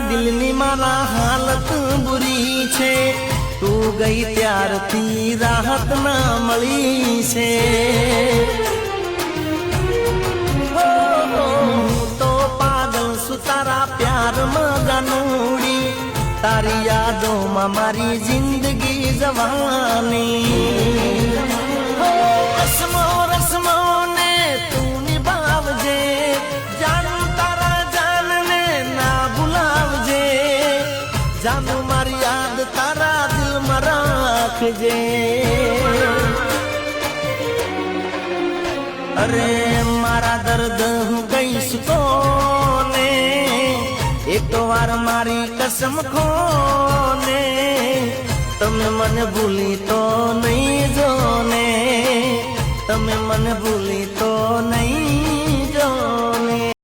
દિલની મારા હાલત બુરી છે તું ગઈ ત્યારથી રાહત ના મળી છે તો પાગલ છું તારા પ્યારમાં જાનુડી તારી યાદોમાં મારી જિંદગી જવાની રસમો રસમો ને તું નિભાવજે જાનું તારા જાનને ના ભૂલાવજે જાનું મારી યાદ તારા દિલમાં રાખજે અરે મારા દર્દ હું કહીશ કોને એક વાર મારી કસમ ખોને તમે મને ભૂલી તો નહીં જો ને તમે મને ભૂલી તો